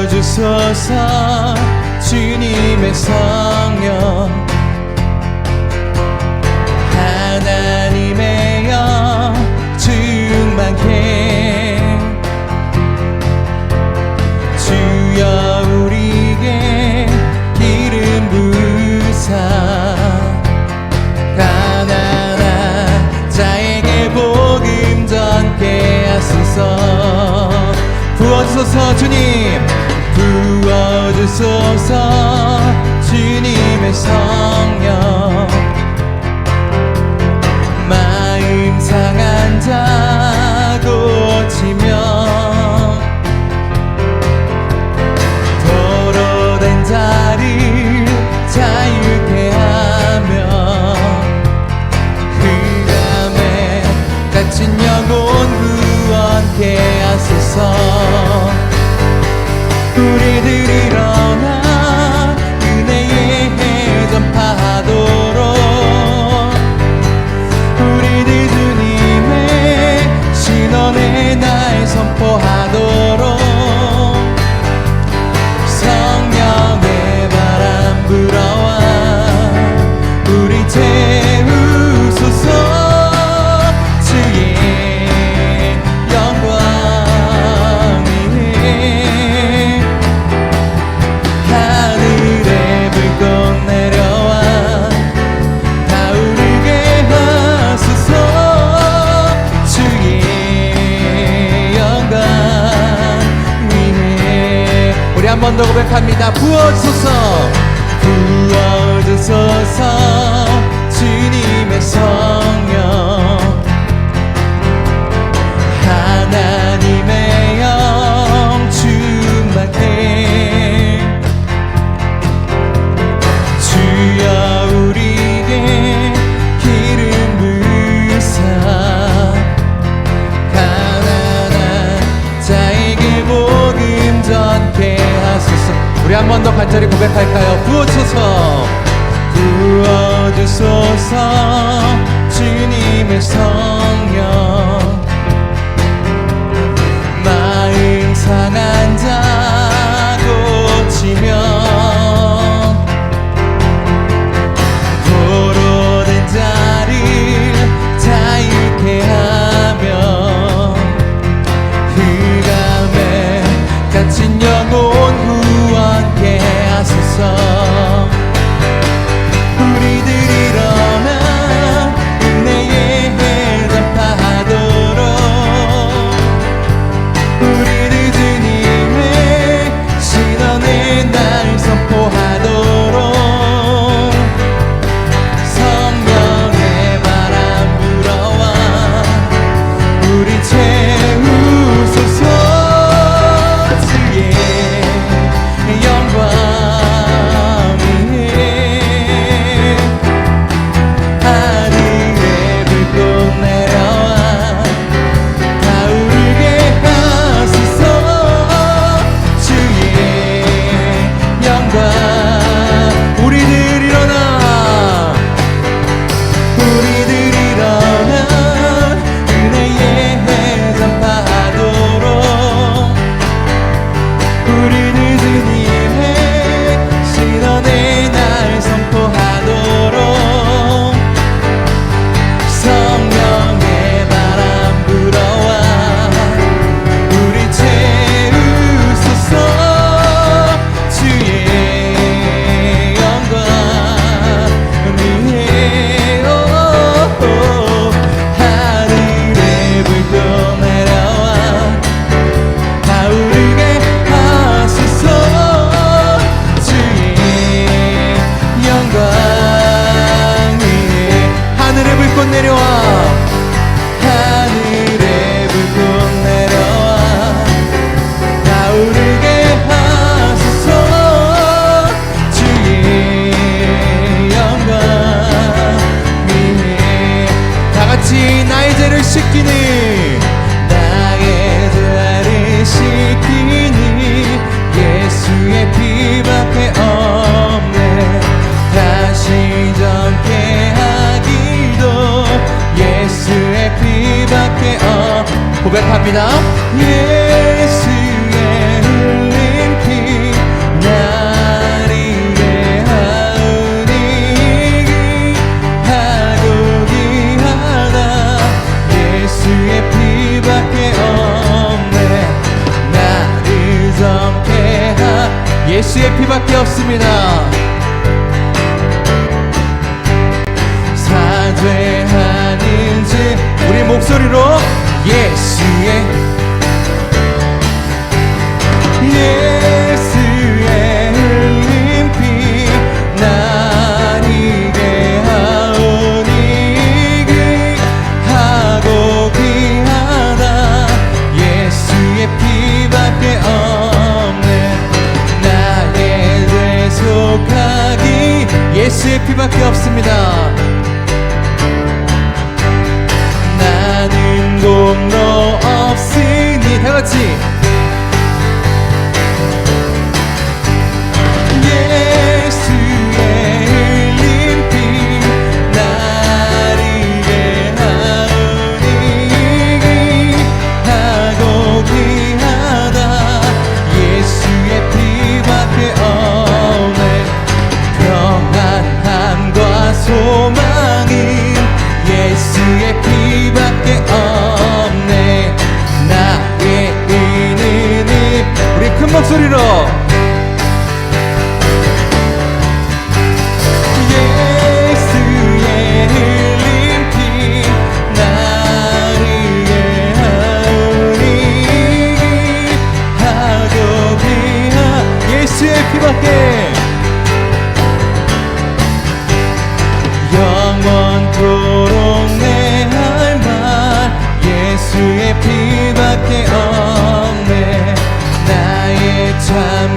부어주소서 주님의 성령 하나님의 영 충만케 주여 우리에게 기름 부으사 가난한 자에게 복음 전케 하소서. 부어주소서 주님, 부어주소서 주님의 성령 마음 상한 자 고치며 도로된 자를 자유케 하며 흑암에 갇힌 영혼 구원케 하소서. 우리들 일어나 은혜의 해 전파하도록 우리들 주님의 신원의 날 선포하도록 성령의 바람 불어와 우리 채우소서. 주의 영광 위에 하늘의 불꽃 내려와 타오르게 하소서. 주의 영광 위에 우리 한 번 더 고백합니다. 부어주소서, 부어주소서 주님의 성령 하나님의 영 충만케 주여 우리에게 기름 부으사 가난한 자에게 복음 전케 하소서. 우리 한 번 더 간절히 고백할까요? 부어주소서, 부어주소서 주님의 성령 마음 상한 자 고치며 도로된 자를 자유케 하며 흑암에 갇힌 영혼 구원케 하소서. 우리들 일어나 은혜의 해 전파하도록 우리들 주님의 신원의 날 선포하도록 성령의 바람 불어와 우리 채우소서. 주의 영광 위에 하늘의 불꽃 내려와 타오르게 하소서. 주의 영광 우리들 일어나 은혜의 해 전파하도록 우리들 주님의 신원의 날 선포하도록 성령의 바람 불어와 우리 채우소서. 주의 영광 위에 하늘의 불꽃 내려와 타오르게 하소서. 주의 영광 위에 하늘의 불꽃 내려와 하늘의 불꽃 내려와 타오르게 하소서. 주의 영광 위에 다같이 나의 죄를 씻기니 나의 죄를 씻기니 예수의 피밖에 없네. 다시 정케 하기도 예수의 피밖에 고백합니다. 예수의 흘린 피 없습니다. 사죄하는지 우리 목소리로 예수의 흘린 피 날 이게 하오니 귀하고 귀하다 예수의 피밖에 없네 나의 죄 속하기 예수의 피밖에 없습니다. 나는 공로 없으니 다같이 소망은 예수의 피밖에 없네 나의 의는 우리 큰 목소리로 예수의 흘린 피 나를 위하오니 하고 귀한 예수의 피밖에 영원토록 내 할 말 예수의 피밖에 없네 나의 참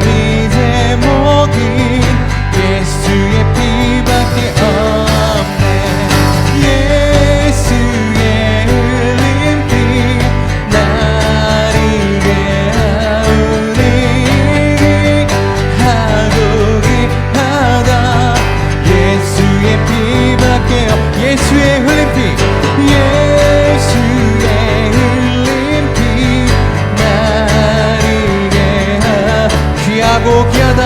이제 목인 예수의 피밖에 없네 예수의 흘린 피 나를 위하오니 하고 귀하다 예수의 피밖에 예수의 흘린 피 예수의 흘린 피 나를 위하 귀하고 귀하다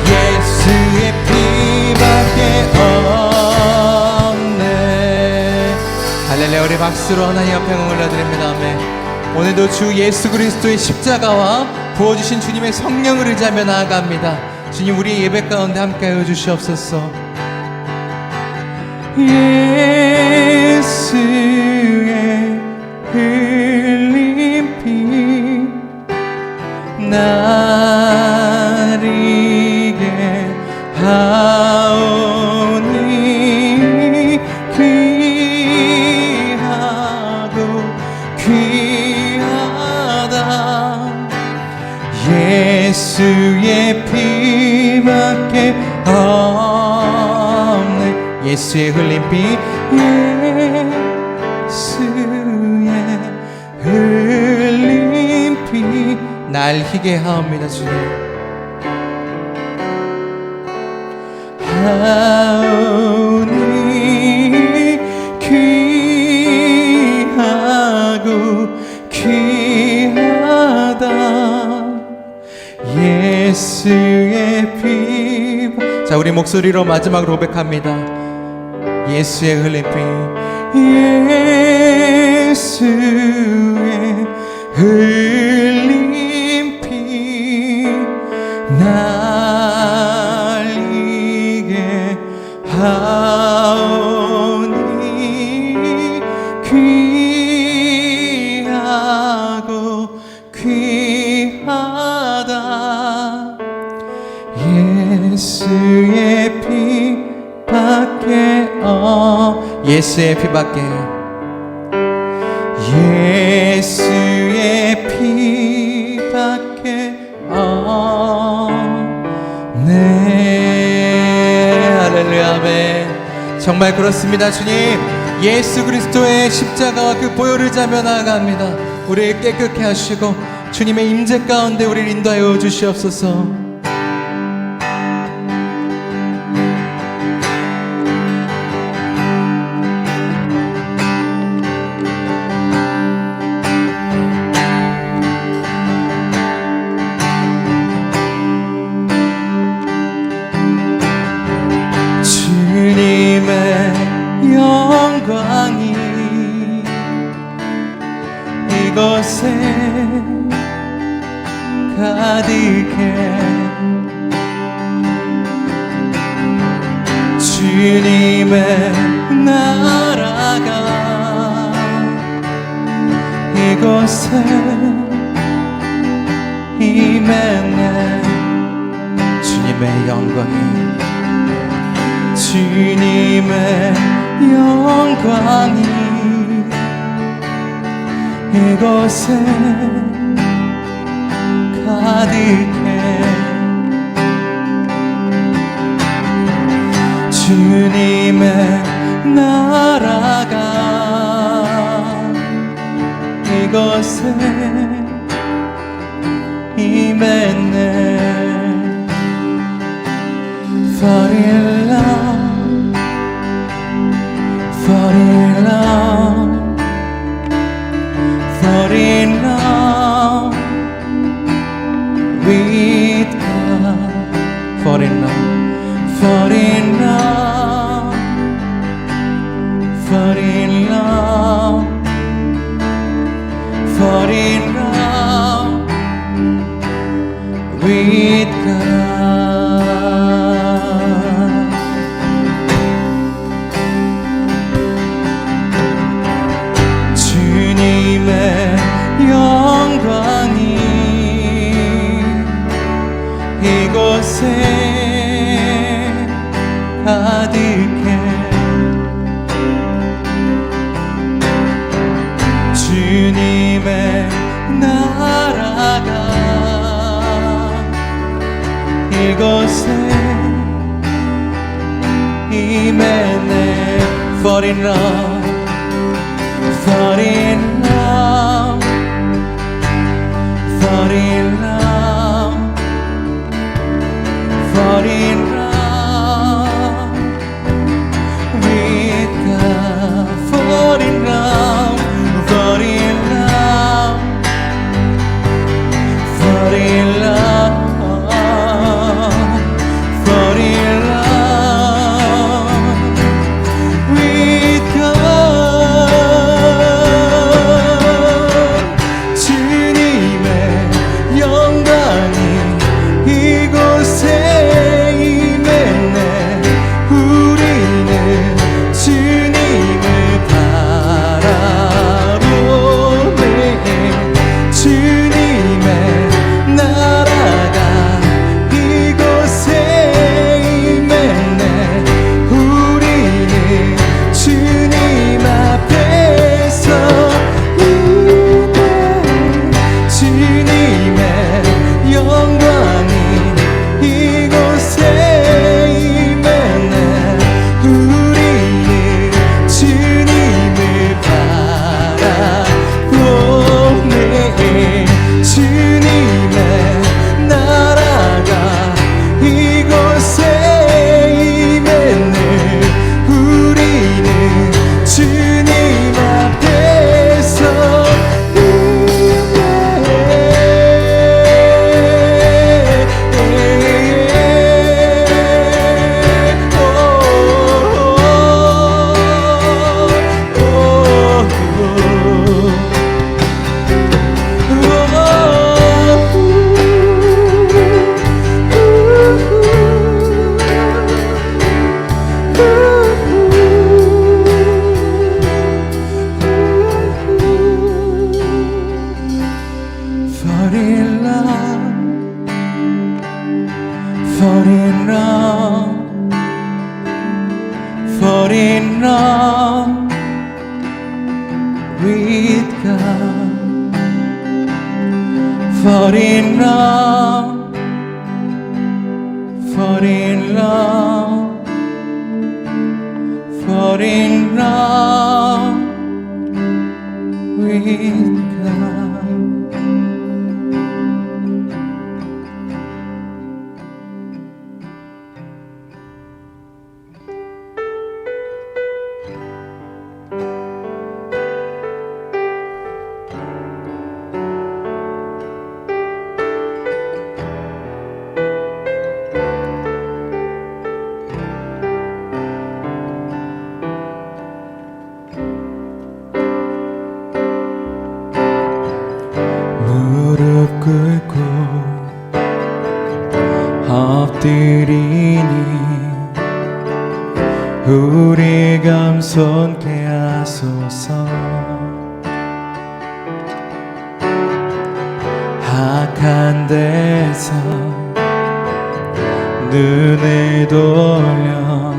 예수의 피밖에 없네 할렐루야 우리 박수로 하나님 앞에 영광을 올려드립니다. 아멘. 오늘도 주 예수 그리스도의 십자가와 부어주신 주님의 성령을 의지하며 나아갑니다. 주님 우리 예배 가운데 함께하여 주시옵소서. 예수의 흘린 피 날 이게 하오니 귀하고 귀하다 예수의 피밖에 없네 예수의 흘린 피 예수의 흘린 피 날 희게 하옵니다. 주님 하오니 귀하고 귀하다 예수의 피 자 우리 목소리로 마지막으로 고백합니다. 예수의 흘린 피 예수의 흘린 피 날 이게 하오니 귀하고 귀하다 예수의 피밖에 예수의 피밖에 예수의 피밖에 없네 할렐루야 아멘 정말 그렇습니다. 주님 예수 그리스도의 십자가와 그 보혈을 자며 나아갑니다. 우리를 깨끗게 하시고 주님의 임재 가운데 우리를 인도하여 주시옵소서. 영광이 이곳에 가득해 주님의 나라가 이곳에 임했네 주님의 영광이 이곳에 가득해 주님의 나라가 이곳에 임했네 Fall in love Fall in love Fall in love with God Fall in love Fall in love Fall in love Fall in love with God 주님의 영광이 이곳에 가득해 주님의 나라가 이곳에 임했네 Fall in love Fall in love Fall in love Fall in love with God Fall in love Fall in love Fall in love Fall in love with God 주님의 영광이 이곳에 임했네 우리는 주님을 바라보네 주님의 나라가 이곳에 임했네 우리는 주님 앞에서 임해 주님의 영광이 이곳에 임했네 우리는 주님을 바라보네 주님의 나라가 이곳에 임했네 우리는 주님 앞에서 Fall in love Fall in love Fall in love with God Fall in love Fall in love Fall in love with God 주옵소서. 악한 데서 눈을 돌려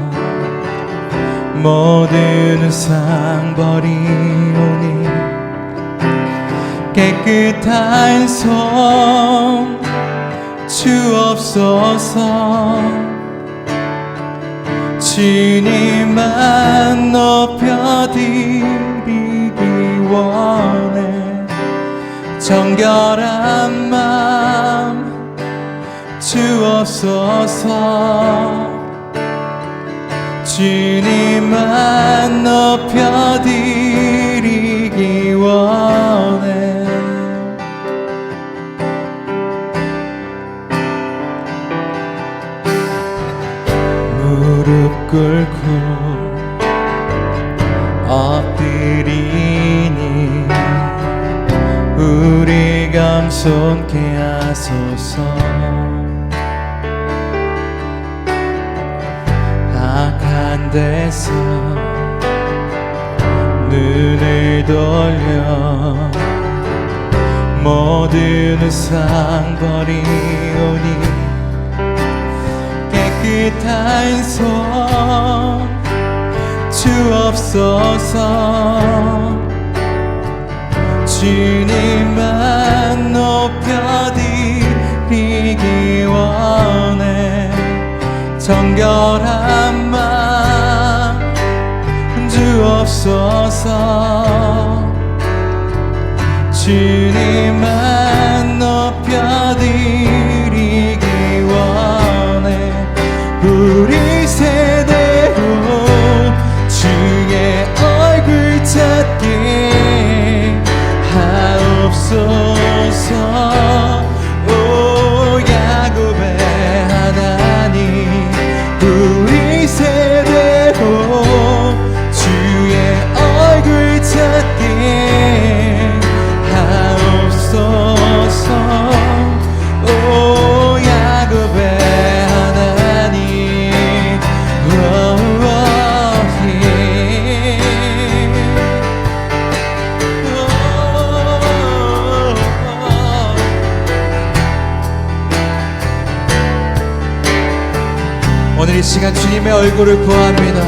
모든 우상 버리오니 깨끗한 손 주옵소서. 주님만 높여드리기 원해. 정결한 마음 주옵소서. 주님만 높여드리기 원해. 무릎 꿇고 엎드리니 우리 겸손케 하소서. 악한 데서 눈을 돌려 모든 우상 버리오니 깨끗한 손 주옵소서. 주님만 높여드리기 원해. 정결한 마음 주옵소서. 주님만 높여드리기 원해. 우리 세대로 주의 얼굴 찾게 하옵소서. 오 야곱의 하나님, 우리 세대로 주의 얼굴 찾게 하옵소서. 오 야곱의 하나님, 오늘 이 시간 주님의 얼굴을 구합니다.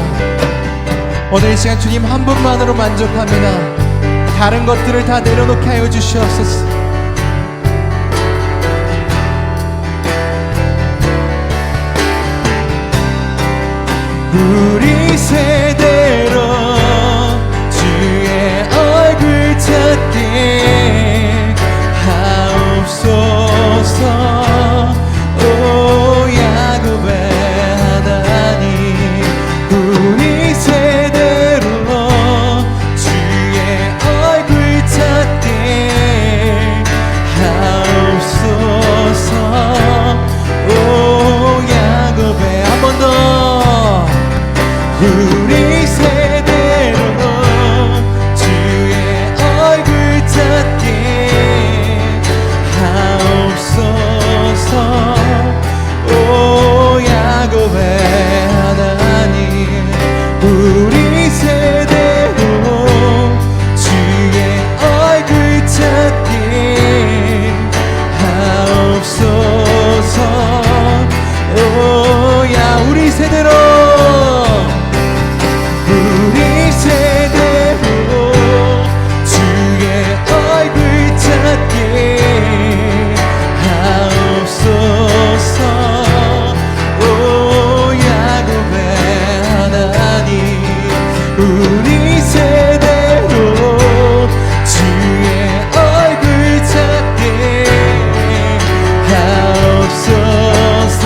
오늘 이 시간 주님 한 분만으로 만족합니다. 다른 것들을 다 내려놓게 하여 주시옵소서. 우리 세대로 주의 얼굴 찾게 하옵소서. 오 야곱의 하나님, 우리 세대로 주의 얼굴 찾게 하옵소서. 오 야곱의 한 번 더. 우리 세대로 주의 얼굴 찾게 하옵소서. 오 야곱의 하나님, 우리 세대로 주의 얼굴 찾게 하옵소서. 오 야 우리 세대로 우리 세대로 주의 얼굴 찾게 하옵소서. 오 야곱의 하나님, 우리 세대로 주의 얼굴 찾게 하옵소서.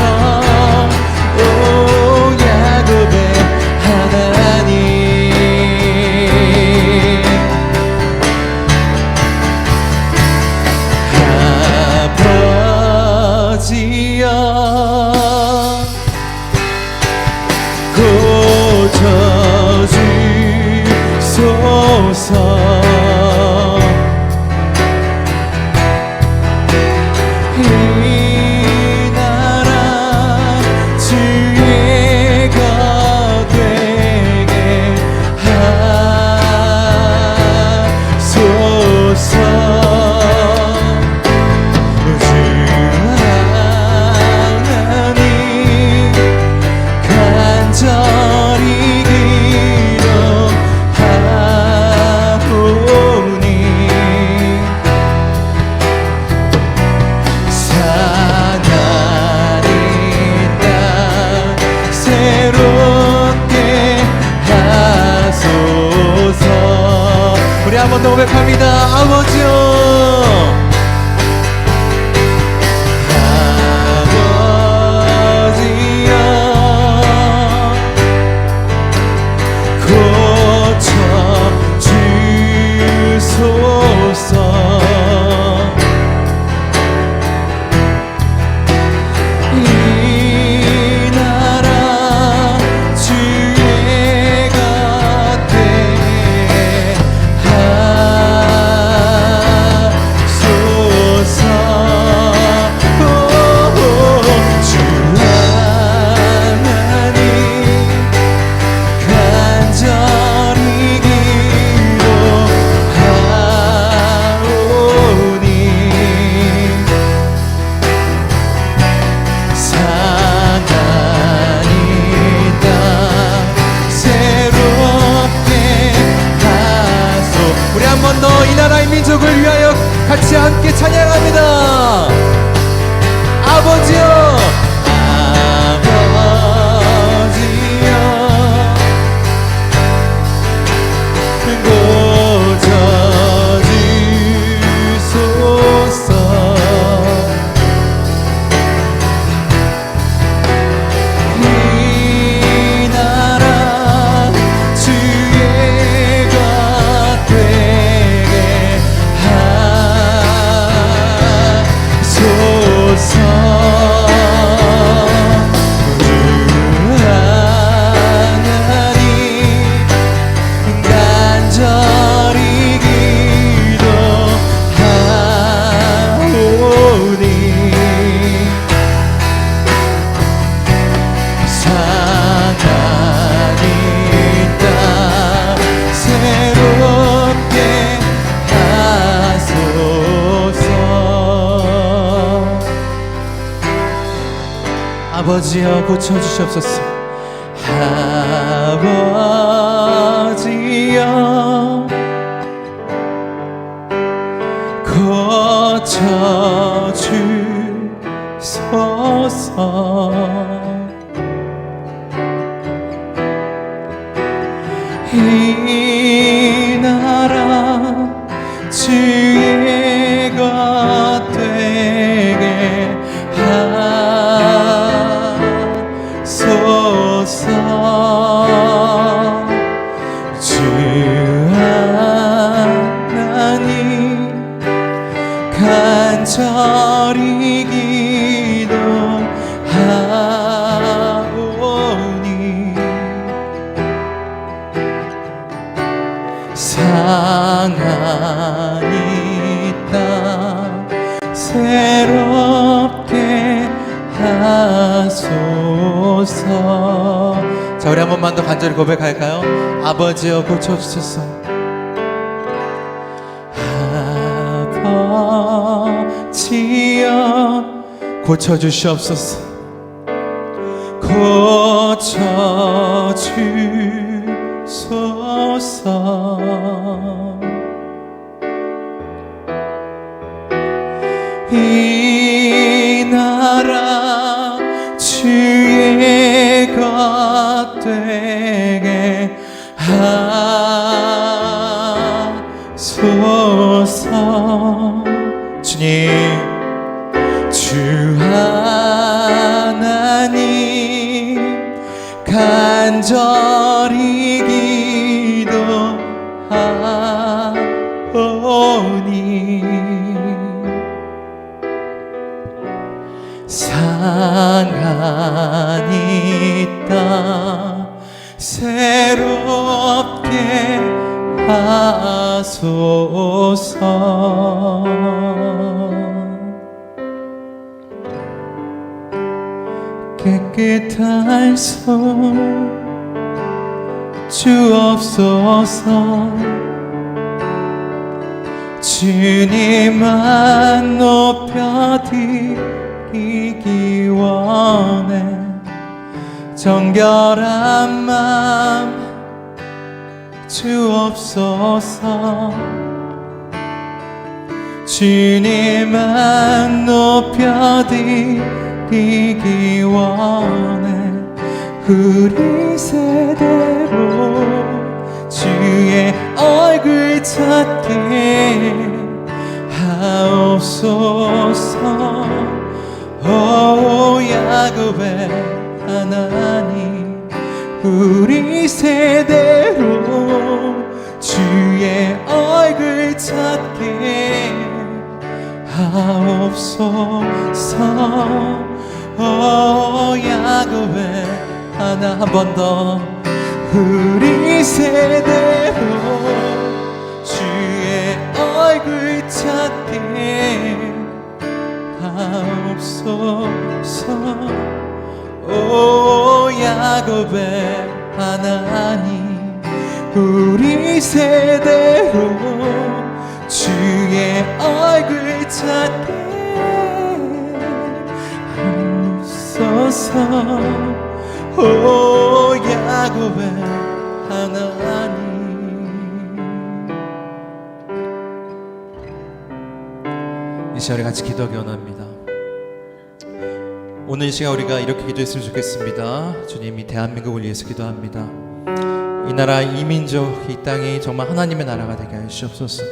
오 야곱의 하나님, 아버지여 고쳐주소서. 이 나라 주의 것 되게 하소서. 우리 한 번 더 고백합니다. 아버지요. 민족을 위하여 같이 함께 찬양합니다. 아버지여, 아버지여, 고쳐주소서. 이 나라 주의 것 되게 하소서. 아버지여 고쳐주시옵소서. 아버지여 고쳐주소서. 이 나라 주의 것 되게 하소서. 주 하나님 간절히 기도하오니 상하니 땅 새롭게 하소서. 자, 우리 한 번만 더 간절히 고백할까요? 아버지여 고쳐주소서. 아버지여 고쳐주시옵소서. 고쳐주소서. 이 나라 주의 것 되게 하소서. 주님, 주 하나님 간절히 기도하오니 상하니 땅 새롭게 하소서. 깨끗한 손 주옵소서. 주님만 높여드리기 원해. 정결한 마음 주옵소서. 주님만 높여드리기 원해. 우리 세대로 주의 얼굴 찾게 하옵소서. 오 야곱의 하나님, 우리 세대로 주의 얼굴 찾게 하옵소서. 오 야곱의 하나, 한 번 더. 우리 세대로 주의 얼굴 찾게 하옵소서. 오 야곱의 하나님, 우리 세대로 주의 얼굴 찾게 하옵소서. 오 야곱의 하나님. 이 시간에 같이 기도하기 원합니다. 오늘 이 시간 우리가 이렇게 기도했으면 좋겠습니다. 주님, 이 대한민국을 위해서 기도합니다. 이 나라, 이 민족, 이 땅이 정말 하나님의 나라가 되게 하여 주옵소서.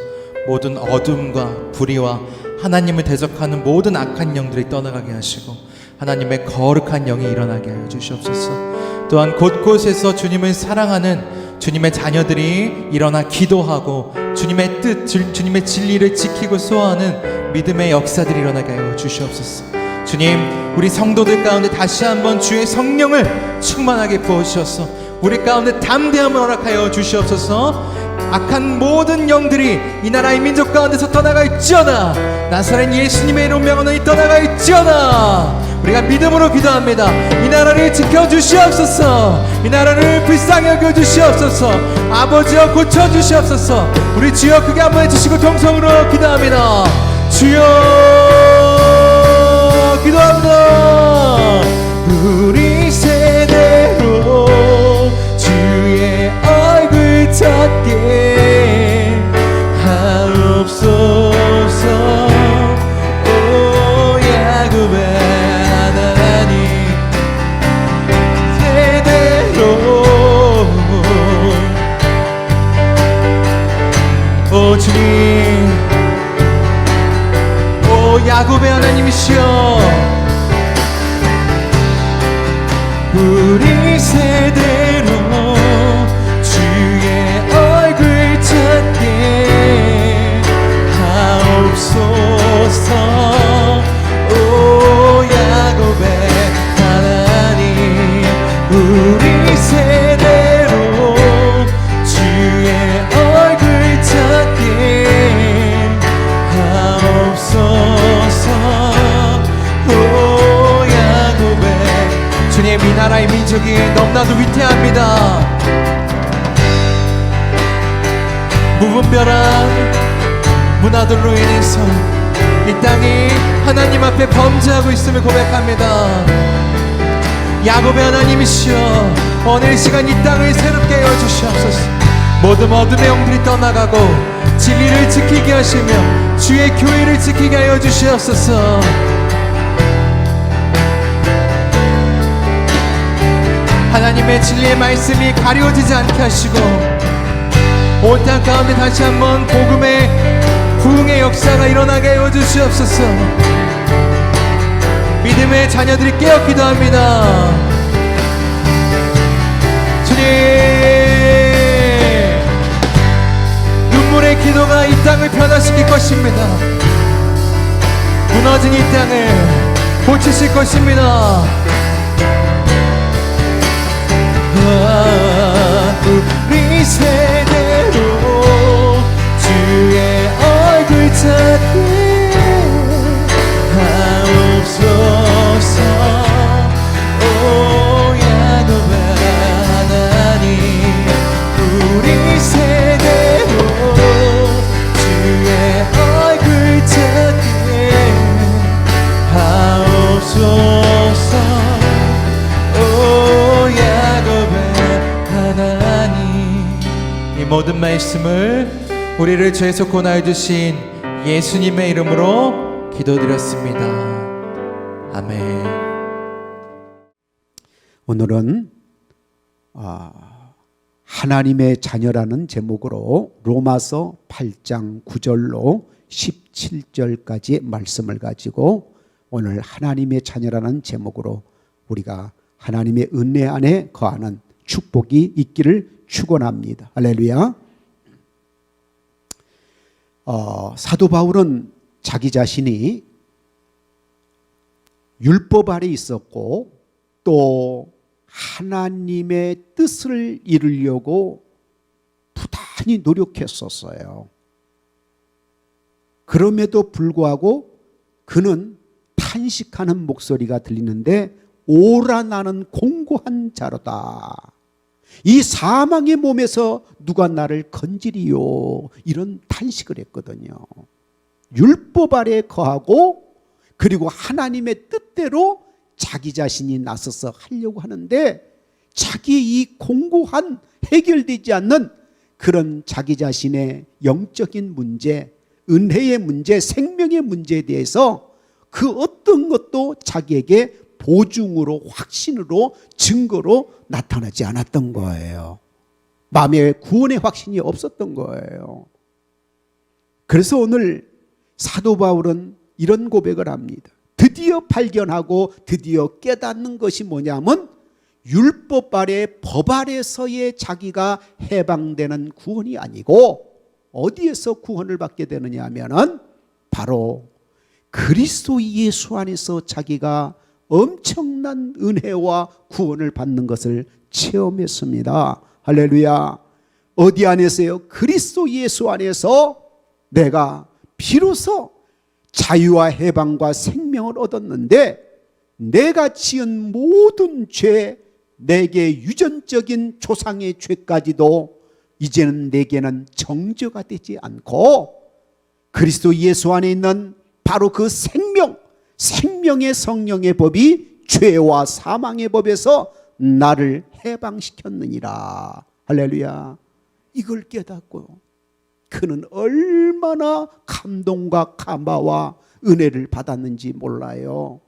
모든 어둠과 불의와 하나님을 대적하는 모든 악한 영들이 떠나가게 하시고 하나님의 거룩한 영이 일어나게 하여 주시옵소서. 또한 곳곳에서 주님을 사랑하는 주님의 자녀들이 일어나 기도하고 주님의 뜻, 주님의 진리를 지키고 소화하는 믿음의 역사들이 일어나게 하여 주시옵소서. 주님, 우리 성도들 가운데 다시 한번 주의 성령을 충만하게 부어주셔서 우리 가운데 담대함을 허락하여 주시옵소서. 악한 모든 영들이 이 나라의 민족 가운데서 떠나가 있지어다. 나사렛 예수님의 이름 명하노니 떠나가 있지어다. 우리가 믿음으로 기도합니다. 이 나라를 지켜주시옵소서. 이 나라를 불쌍히 여겨주시옵소서. 아버지여 고쳐주시옵소서. 우리 주여 크게 한번 해주시고 동성으로 기도합니다. 주여 기도합니다. 우리 세대로 주의 얼굴 찾게 하옵소서. 오 야곱의 하나님, 세대로 오 주님, 오 야곱의 하나님이시여, 우리 세대로 주의 얼굴 찾게 하옵소서. 오 야곱의 하나님, 우리 세대로 주의 얼굴 찾게 하옵소서. 오 야곱의 주님, 이 나라의 민족이 너무나도 위태합니다. 무분별한 문화들로 인해서 이 땅이 하나님 앞에 범죄하고 있음을 고백합니다. 야곱의 하나님이시여, 오늘 이 시간 이 땅을 새롭게 하여 주시옵소서. 모든 어둠의 영들이 떠나가고 진리를 지키게 하시며 주의 교회를 지키게 하여 주시옵소서. 하나님의 진리의 말씀이 가려지지 않게 하시고 온 땅 가운데 다시 한번 복음의 부흥의 역사가 일어나게 하여 주시옵소서. 믿음의 자녀들이 깨어 기도합니다. 주님, 눈물의 기도가 이 땅을 변화시킬 것입니다. 무너진 이 땅을 고치실 것입니다. 우리 세대로 주의 얼굴 찾게 하옵소서. 오 야곱의 하나님, 우리 세대로 주의 얼굴 찾게 하옵소서. 이 모든 말씀을 우리를 죄에서 구원하여 주신 예수님의 이름으로 기도드렸습니다. 아멘. 오늘은 하나님의 자녀라는 제목으로 로마서 8장 9절로 17절까지 말씀을 가지고 오늘 하나님의 자녀라는 제목으로 우리가 하나님의 은혜 안에 거하는 축복이 있기를 축원합니다. 할렐루야. 사도 바울은 자기 자신이 율법 아래 있었고 또 하나님의 뜻을 이루려고 부단히 노력했었어요. 그럼에도 불구하고 그는 탄식하는 목소리가 들리는데 오라 나는 공고한 자로다. 이 사망의 몸에서 누가 나를 건지리요. 이런 탄식을 했거든요. 율법 아래 거하고 그리고 하나님의 뜻대로 자기 자신이 나서서 하려고 하는데 자기 이 공고한 해결되지 않는 그런 자기 자신의 영적인 문제, 은혜의 문제, 생명의 문제에 대해서 그 어떤 것도 자기에게 보증으로, 확신으로, 증거로 나타나지 않았던 거예요. 마음에 구원의 확신이 없었던 거예요. 그래서 오늘 사도 바울은 이런 고백을 합니다. 드디어 발견하고 드디어 깨닫는 것이 뭐냐면 율법 아래 법 아래서의 자기가 해방되는 구원이 아니고 어디에서 구원을 받게 되느냐 하면은 바로 그리스도 예수 안에서 자기가 엄청난 은혜와 구원을 받는 것을 체험했습니다. 할렐루야. 어디 안에서요? 그리스도 예수 안에서 내가 비로소 자유와 해방과 생명을 얻었는데 내가 지은 모든 죄, 내게 유전적인 조상의 죄까지도 이제는 내게는 정죄가 되지 않고 그리스도 예수 안에 있는 바로 그 생명의 성령의 법이 죄와 사망의 법에서 나를 해방시켰느니라. 할렐루야. 이걸 깨닫고 그는 얼마나 감동과 감화와 은혜를 받았는지 몰라요.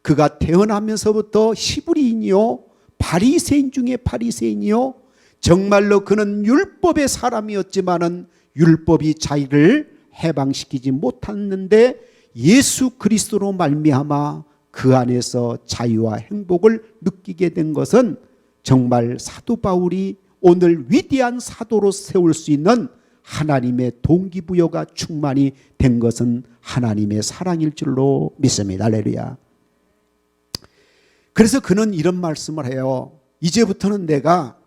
그가 태어나면서부터 히브리인이요 바리새인 중에 바리새인이요 정말로 그는 율법의 사람이었지만은 율법이 자기를 해방시키지 못했는데 예수 그리스도로 말미암아 그 안에서 자유와 행복을 느끼게 된 것은 정말 사도 바울이 오늘 위대한 사도로 세울 수 있는 하나님의 동기부여가 충만히 된 것은 하나님의 사랑일 줄로 믿습니다. 할렐루야. 그래서 그는 이런 말씀을 해요. 이제부터는 내가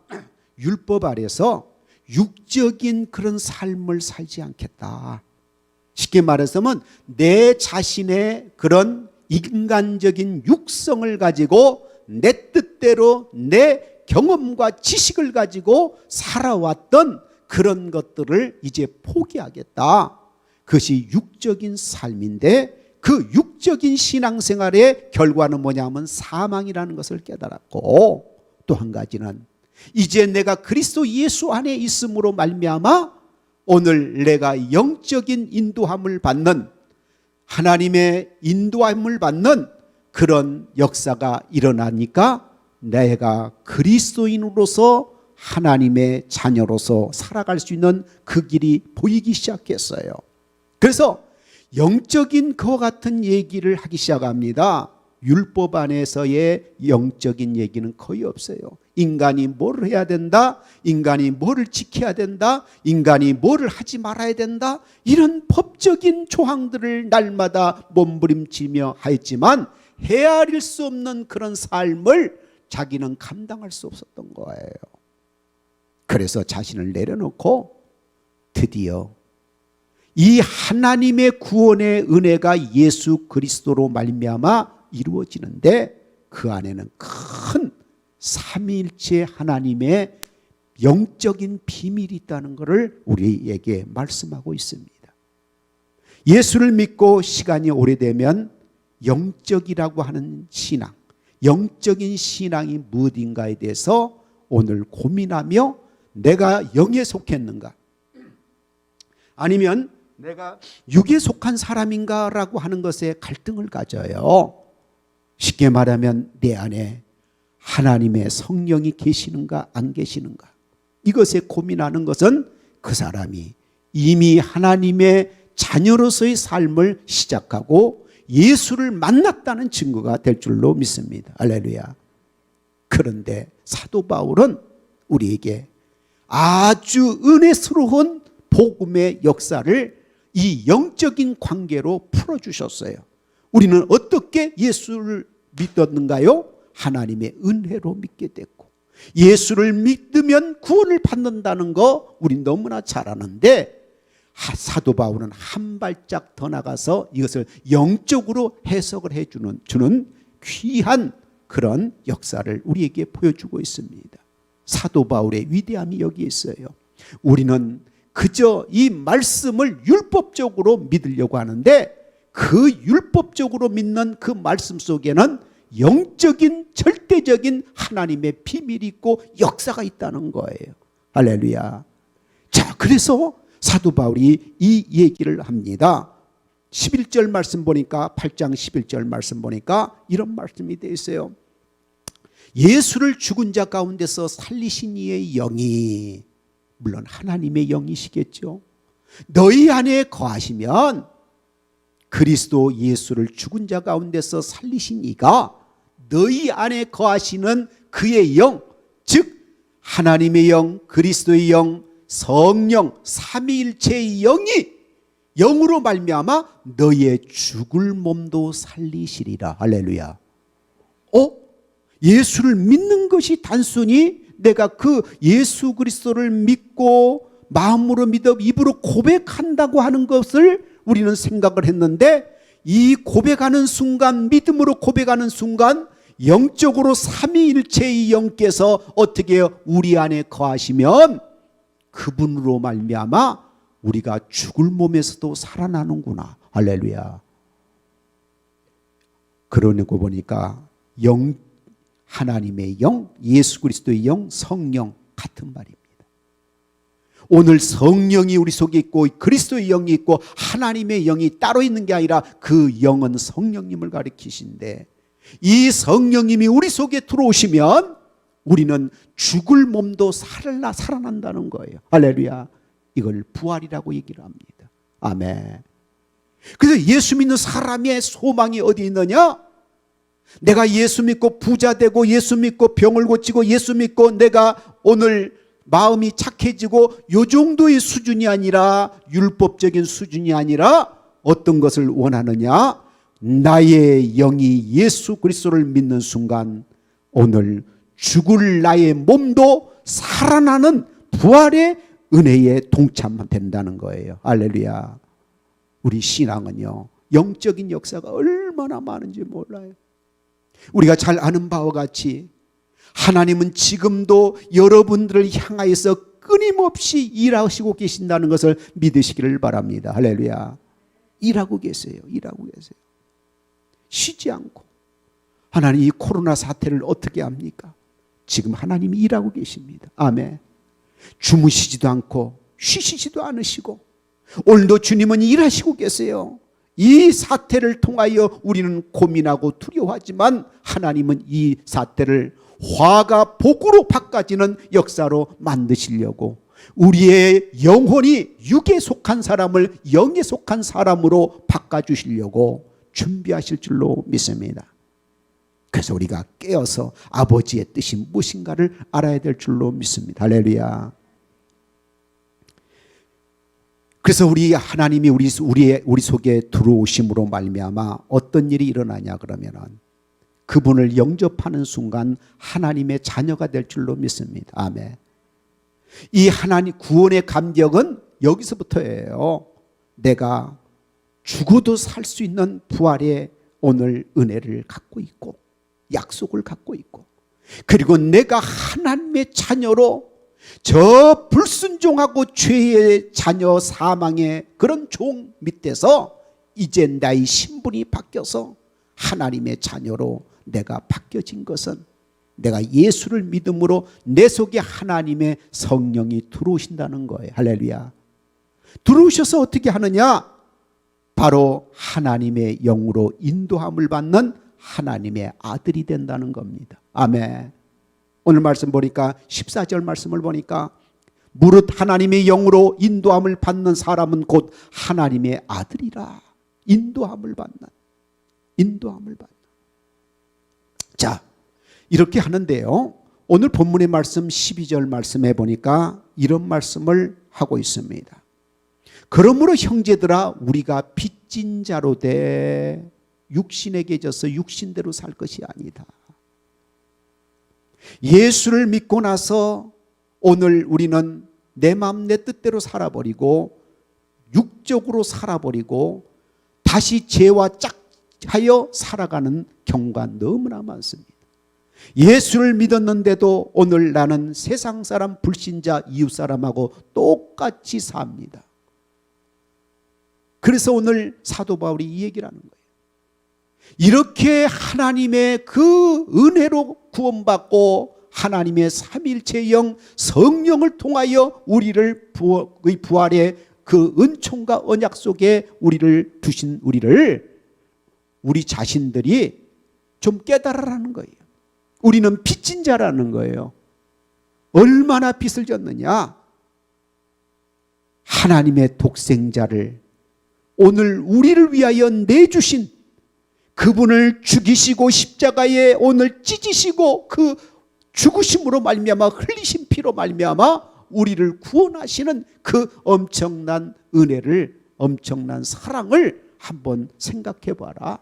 율법 아래서 육적인 그런 삶을 살지 않겠다. 쉽게 말해서는 내 자신의 그런 인간적인 육성을 가지고 내 뜻대로 내 경험과 지식을 가지고 살아왔던 그런 것들을 이제 포기하겠다. 그것이 육적인 삶인데 그 육적인 신앙생활의 결과는 뭐냐면 사망이라는 것을 깨달았고 또 한 가지는 이제 내가 그리스도 예수 안에 있음으로 말미암아 오늘 내가 영적인 인도함을 받는 하나님의 인도함을 받는 그런 역사가 일어나니까 내가 그리스도인으로서 하나님의 자녀로서 살아갈 수 있는 그 길이 보이기 시작했어요. 그래서 영적인 그와 같은 얘기를 하기 시작합니다. 율법 안에서의 영적인 얘기는 거의 없어요. 인간이 뭘 해야 된다, 인간이 뭐를 지켜야 된다, 인간이 뭐를 하지 말아야 된다, 이런 법적인 조항들을 날마다 몸부림치며 하였지만 헤아릴 수 없는 그런 삶을 자기는 감당할 수 없었던 거예요. 그래서 자신을 내려놓고 드디어 이 하나님의 구원의 은혜가 예수 그리스도로 말미암아 이루어지는데 그 안에는 큰 삼위일체 하나님의 영적인 비밀이 있다는 것을 우리에게 말씀하고 있습니다. 예수를 믿고 시간이 오래되면 영적이라고 하는 신앙, 영적인 신앙이 무엇인가에 대해서 오늘 고민하며 내가 영에 속했는가 아니면 내가 육에 속한 사람인가라고 하는 것에 갈등을 가져요. 쉽게 말하면 내 안에 하나님의 성령이 계시는가 안 계시는가, 이것에 고민하는 것은 그 사람이 이미 하나님의 자녀로서의 삶을 시작하고 예수를 만났다는 증거가 될 줄로 믿습니다. 할렐루야. 그런데 사도 바울은 우리에게 아주 은혜스러운 복음의 역사를 이 영적인 관계로 풀어주셨어요. 우리는 어떻게 예수를 믿었는가요? 하나님의 은혜로 믿게 됐고, 예수를 믿으면 구원을 받는다는 거 우린 너무나 잘 아는데, 사도 바울은 한 발짝 더 나가서 이것을 영적으로 해석을 주는 귀한 그런 역사를 우리에게 보여주고 있습니다. 사도 바울의 위대함이 여기 있어요. 우리는 그저 이 말씀을 율법적으로 믿으려고 하는데, 그 율법적으로 믿는 그 말씀 속에는 영적인 절대적인 하나님의 비밀이 있고 역사가 있다는 거예요. 할렐루야. 자, 그래서 사도 바울이 이 얘기를 합니다. 11절 말씀 보니까, 8장 11절 말씀 보니까 이런 말씀이 되어 있어요. 예수를 죽은 자 가운데서 살리신 이의 영이, 물론 하나님의 영이시겠죠, 너희 안에 거하시면 그리스도 예수를 죽은 자 가운데서 살리신 이가 너희 안에 거하시는 그의 영, 즉 하나님의 영, 그리스도의 영, 성령, 삼위일체의 영이 영으로 말미암아 너희의 죽을 몸도 살리시리라. 할렐루야. 예수를 믿는 것이 단순히 내가 그 예수 그리스도를 믿고 마음으로 믿어 입으로 고백한다고 하는 것을 우리는 생각을 했는데, 이 고백하는 순간, 믿음으로 고백하는 순간 영적으로 삼위일체의 영께서 어떻게 해요? 우리 안에 거하시면 그분으로 말미암아 우리가 죽을 몸에서도 살아나는구나. 할렐루야. 그러고 보니까 영, 하나님의 영, 예수 그리스도의 영, 성령 같은 말입니다. 오늘 성령이 우리 속에 있고 그리스도의 영이 있고 하나님의 영이 따로 있는 게 아니라 그 영은 성령님을 가리키신데, 이 성령님이 우리 속에 들어오시면 우리는 죽을 몸도 살아난다는 거예요. 할렐루야. 이걸 부활이라고 얘기를 합니다. 아멘. 그래서 예수 믿는 사람의 소망이 어디 있느냐? 내가 예수 믿고 부자 되고, 예수 믿고 병을 고치고, 예수 믿고 내가 오늘 마음이 착해지고, 요 정도의 수준이 아니라, 율법적인 수준이 아니라 어떤 것을 원하느냐? 나의 영이 예수 그리스도를 믿는 순간 오늘 죽을 나의 몸도 살아나는 부활의 은혜에 동참된다는 거예요. 할렐루야. 우리 신앙은요, 영적인 역사가 얼마나 많은지 몰라요. 우리가 잘 아는 바와 같이 하나님은 지금도 여러분들을 향하여서 끊임없이 일하시고 계신다는 것을 믿으시기를 바랍니다. 할렐루야. 일하고 계세요. 일하고 계세요. 쉬지 않고. 하나님 이 코로나 사태를 어떻게 합니까? 지금 하나님이 일하고 계십니다. 아멘. 주무시지도 않고 쉬시지도 않으시고 오늘도 주님은 일하시고 계세요. 이 사태를 통하여 우리는 고민하고 두려워하지만 하나님은 이 사태를 화가 복으로 바꿔지는 역사로 만드시려고, 우리의 영혼이 육에 속한 사람을 영에 속한 사람으로 바꿔주시려고 준비하실 줄로 믿습니다. 그래서 우리가 깨어서 아버지의 뜻이 무엇인가를 알아야 될 줄로 믿습니다. 할렐루야. 그래서 우리 하나님이 우리 속에 들어오심으로 말미암아 어떤 일이 일어나냐 그러면은, 그분을 영접하는 순간 하나님의 자녀가 될 줄로 믿습니다. 아멘. 이 하나님 구원의 감격은 여기서부터예요. 내가 죽어도 살 수 있는 부활의 오늘 은혜를 갖고 있고, 약속을 갖고 있고, 그리고 내가 하나님의 자녀로 저 불순종하고 죄의 자녀 사망의 그런 종 밑에서 이제 나의 신분이 바뀌어서 하나님의 자녀로 내가 바뀌어진 것은, 내가 예수를 믿음으로 내 속에 하나님의 성령이 들어오신다는 거예요. 할렐루야. 들어오셔서 어떻게 하느냐? 바로 하나님의 영으로 인도함을 받는 하나님의 아들이 된다는 겁니다. 아멘. 오늘 말씀 보니까 14절 말씀을 보니까 무릇 하나님의 영으로 인도함을 받는 사람은 곧 하나님의 아들이라. 인도함을 받는. 자, 이렇게 하는데요, 오늘 본문의 말씀 12절 말씀해 보니까 이런 말씀을 하고 있습니다. 그러므로 형제들아, 우리가 빚진 자로 돼 육신에게 져서 육신대로 살 것이 아니다. 예수를 믿고 나서 오늘 우리는 내 마음 내 뜻대로 살아버리고 육적으로 살아버리고 다시 죄와 짝하여 살아가는 경우가 너무나 많습니다. 예수를 믿었는데도 오늘 나는 세상 사람, 불신자, 이웃 사람하고 똑같이 삽니다. 그래서 오늘 사도 바울이 이 얘기를 하는 거예요. 이렇게 하나님의 그 은혜로 구원받고 하나님의 삼일체 영 성령을 통하여 우리를 부활의 그 은총과 언약 속에 우리를 두신 우리 자신들이 좀 깨달으라는 거예요. 우리는 빚진 자라는 거예요. 얼마나 빚을 졌느냐? 하나님의 독생자를 오늘 우리를 위하여 내주신 그분을 죽이시고 십자가에 오늘 찢으시고 그 죽으심으로 말미암아 흘리신 피로 말미암아 우리를 구원하시는 그 엄청난 은혜를, 엄청난 사랑을 한번 생각해 봐라.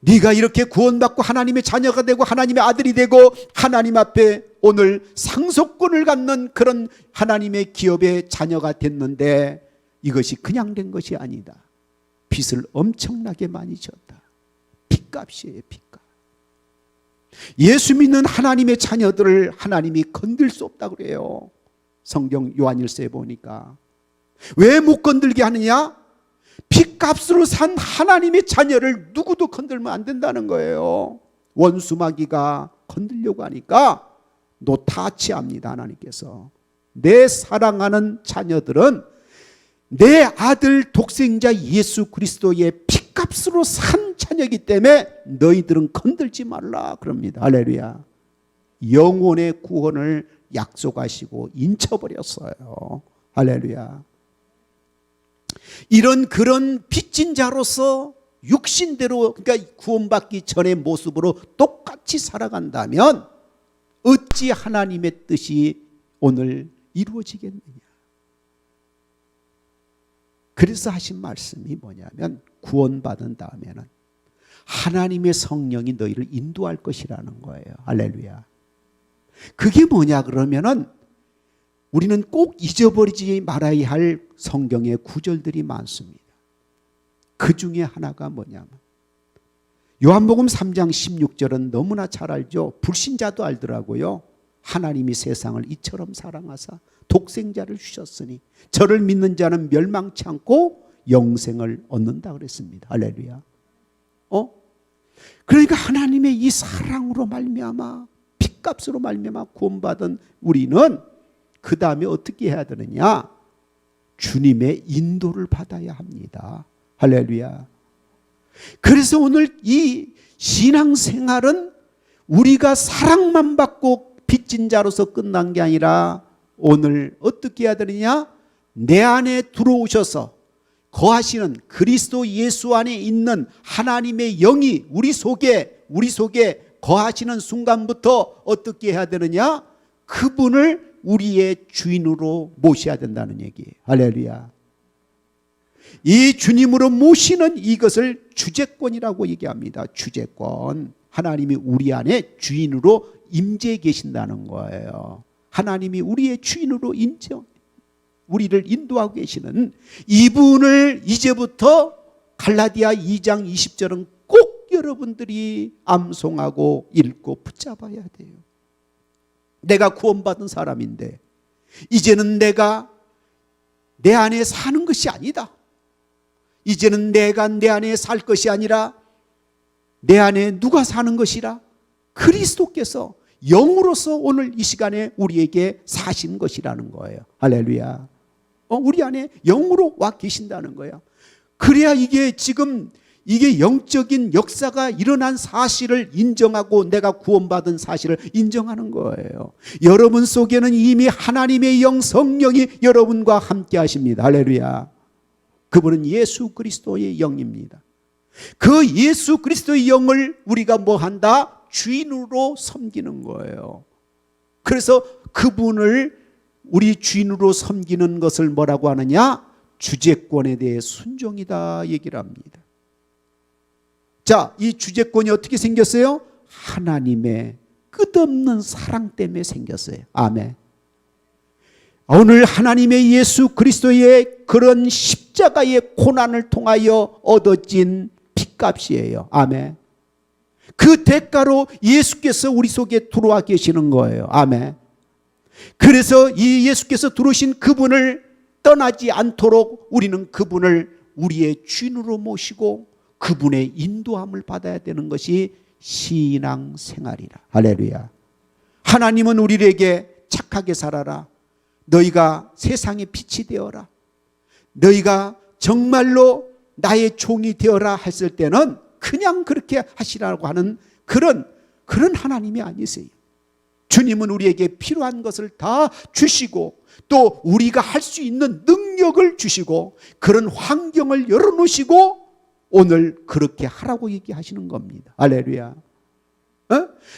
네가 이렇게 구원받고 하나님의 자녀가 되고 하나님의 아들이 되고 하나님 앞에 오늘 상속권을 갖는 그런 하나님의 기업의 자녀가 됐는데 이것이 그냥 된 것이 아니다. 빚을 엄청나게 많이 졌다. 빚값이에요, 빚값. 예수 믿는 하나님의 자녀들을 하나님이 건들 수 없다고 그래요. 성경 요한일서에 보니까. 왜 못 건들게 하느냐? 빚값으로 산 하나님의 자녀를 누구도 건들면 안 된다는 거예요. 원수 마귀가 건들려고 하니까 노타치합니다. 하나님께서. 내 사랑하는 자녀들은 내 아들 독생자 예수 그리스도의 빚값으로 산 자녀이기 때문에 너희들은 건들지 말라 그럽니다. 할렐루야. 영혼의 구원을 약속하시고 인쳐버렸어요. 할렐루야. 이런 그런 빚진 자로서 육신대로, 그러니까 구원받기 전의 모습으로 똑같이 살아간다면 어찌 하나님의 뜻이 오늘 이루어지겠느냐. 그래서 하신 말씀이 뭐냐면 구원받은 다음에는 하나님의 성령이 너희를 인도할 것이라는 거예요. 할렐루야. 그게 뭐냐 그러면은 우리는 꼭 잊어버리지 말아야 할 성경의 구절들이 많습니다. 그 중에 하나가 뭐냐면 요한복음 3장 16절은 너무나 잘 알죠. 불신자도 알더라고요. 하나님이 세상을 이처럼 사랑하사 독생자를 주셨으니 저를 믿는 자는 멸망치 않고 영생을 얻는다 그랬습니다. 할렐루야. 그러니까 하나님의 이 사랑으로 말미암아 핏값으로 말미암아 구원받은 우리는 그 다음에 어떻게 해야 되느냐? 주님의 인도를 받아야 합니다. 할렐루야. 그래서 오늘 이 신앙생활은 우리가 사랑만 받고 빚진 자로서 끝난 게 아니라 오늘 어떻게 해야 되느냐? 내 안에 들어오셔서 거하시는 그리스도 예수 안에 있는 하나님의 영이 우리 속에 거하시는 순간부터 어떻게 해야 되느냐? 그분을 우리의 주인으로 모셔야 된다는 얘기예요. 할렐루야. 이 주님으로 모시는 이것을 주재권이라고 얘기합니다. 주재권. 하나님이 우리 안에 주인으로 임재해 계신다는 거예요. 하나님이 우리의 주인으로 우리를 인도하고 계시는 이분을 이제부터 갈라디아 2장 20절은 꼭 여러분들이 암송하고 읽고 붙잡아야 돼요. 내가 구원받은 사람인데 이제는 내가 내 안에 사는 것이 아니다. 이제는 내가 내 안에 살 것이 아니라 내 안에 누가 사는 것이라? 그리스도께서 영으로서 오늘 이 시간에 우리에게 사신 것이라는 거예요. 할렐루야. 우리 안에 영으로 와 계신다는 거야. 그래야 이게 지금 이게 영적인 역사가 일어난 사실을 인정하고 내가 구원받은 사실을 인정하는 거예요. 여러분 속에는 이미 하나님의 영 성령이 여러분과 함께 하십니다. 할렐루야. 그분은 예수 그리스도의 영입니다. 그 예수 그리스도의 영을 우리가 뭐 한다? 주인으로 섬기는 거예요. 그래서 그분을 우리 주인으로 섬기는 것을 뭐라고 하느냐? 주재권에 대해 순종이다 얘기를 합니다. 자, 이 주재권이 어떻게 생겼어요? 하나님의 끝없는 사랑 때문에 생겼어요. 아멘. 오늘 하나님의 예수 그리스도의 그런 십자가의 고난을 통하여 얻어진 핏값이에요. 아멘. 그 대가로 예수께서 우리 속에 들어와 계시는 거예요. 아멘. 그래서 이 예수께서 들어오신 그분을 떠나지 않도록 우리는 그분을 우리의 주인으로 모시고 그분의 인도함을 받아야 되는 것이 신앙생활이라. 할렐루야. 하나님은 우리에게 착하게 살아라. 너희가 세상의 빛이 되어라. 너희가 정말로 나의 종이 되어라 했을 때는 그냥 그렇게 하시라고 하는 그런 하나님이 아니세요. 주님은 우리에게 필요한 것을 다 주시고 또 우리가 할 수 있는 능력을 주시고 그런 환경을 열어놓으시고 오늘 그렇게 하라고 얘기하시는 겁니다. 할렐루야.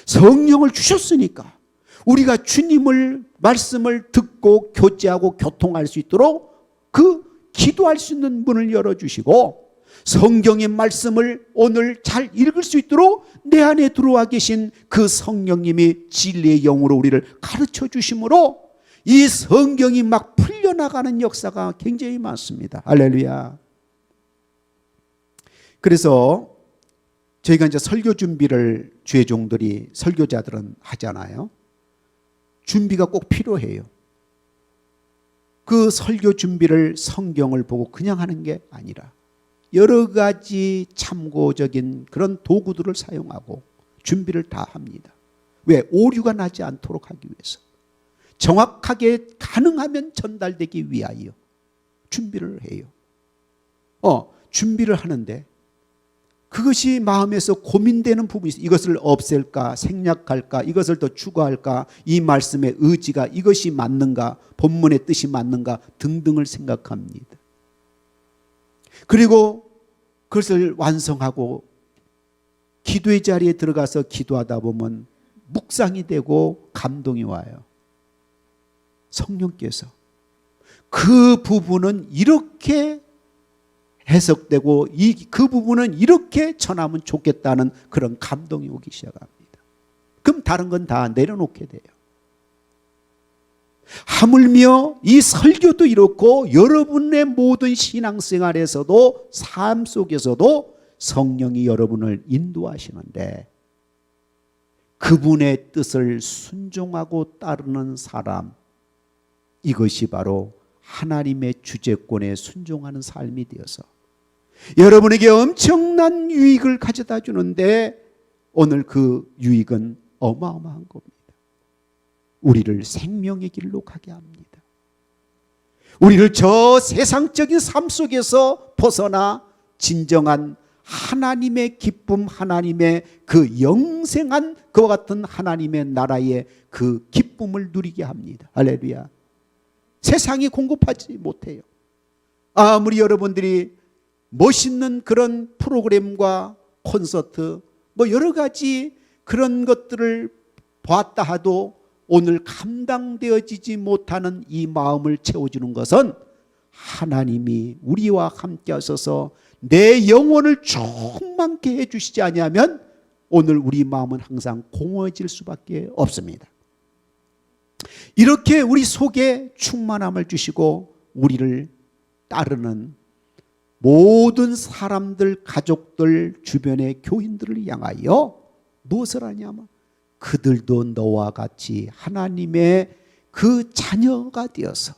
성령을 주셨으니까 우리가 주님을 말씀을 듣고 교제하고 교통할 수 있도록 그 기도할 수 있는 문을 열어주시고 성경의 말씀을 오늘 잘 읽을 수 있도록 내 안에 들어와 계신 그 성령님이 진리의 영으로 우리를 가르쳐 주심으로 이 성경이 막 풀려나가는 역사가 굉장히 많습니다. 할렐루야. 그래서 저희가 이제 설교 준비를 주의 종들이 설교자들은 하잖아요. 준비가 꼭 필요해요. 그 설교 준비를 성경을 보고 그냥 하는 게 아니라 여러 가지 참고적인 그런 도구들을 사용하고 준비를 다 합니다. 왜? 오류가 나지 않도록 하기 위해서. 정확하게 가능하면 전달되기 위하여 준비를 해요. 준비를 하는데 그것이 마음에서 고민되는 부분이 있어요. 이것을 없앨까, 생략할까, 이것을 더 추가할까, 이 말씀의 의지가 이것이 맞는가, 본문의 뜻이 맞는가 등등을 생각합니다. 그리고 그것을 완성하고 기도의 자리에 들어가서 기도하다 보면 묵상이 되고 감동이 와요. 성령께서 그 부분은 이렇게 해석되고 그 부분은 이렇게 전하면 좋겠다는 그런 감동이 오기 시작합니다. 그럼 다른 건 다 내려놓게 돼요. 하물며 이 설교도 이렇고 여러분의 모든 신앙생활에서도 삶 속에서도 성령이 여러분을 인도하시는데 그분의 뜻을 순종하고 따르는 사람, 이것이 바로 하나님의 주재권에 순종하는 삶이 되어서 여러분에게 엄청난 유익을 가져다 주는데 오늘 그 유익은 어마어마한 겁니다. 우리를 생명의 길로 가게 합니다. 우리를 저 세상적인 삶 속에서 벗어나 진정한 하나님의 기쁨, 하나님의 그 영생한 그와 같은 하나님의 나라의 그 기쁨을 누리게 합니다. 할렐루야. 세상이 공급하지 못해요. 아무리 여러분들이 멋있는 그런 프로그램과 콘서트 뭐 여러 가지 그런 것들을 보았다 하도 오늘 감당되어지지 못하는 이 마음을 채워주는 것은 하나님이 우리와 함께 하셔서 내 영혼을 충만케 해주시지 아니하면 오늘 우리 마음은 항상 공허해질 수밖에 없습니다. 이렇게 우리 속에 충만함을 주시고 우리를 따르는 모든 사람들, 가족들, 주변의 교인들을 향하여 무엇을 하냐면 그들도 너와 같이 하나님의 그 자녀가 되어서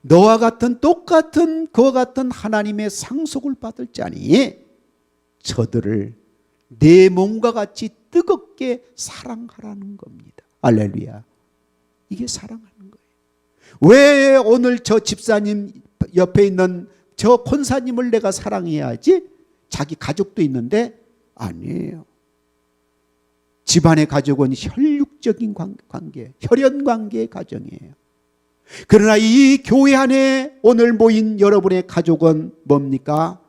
너와 같은 똑같은 그와 같은 하나님의 상속을 받을 자니 저들을 내 몸과 같이 뜨겁게 사랑하라는 겁니다. 할렐루야. 이게 사랑하는 거예요. 왜 오늘 저 집사님 옆에 있는 저 권사님을 내가 사랑해야지? 자기 가족도 있는데 아니에요. 집안의 가족은 혈육적인 관계, 혈연관계의 가정이에요. 그러나 이 교회 안에 오늘 모인 여러분의 가족은 뭡니까?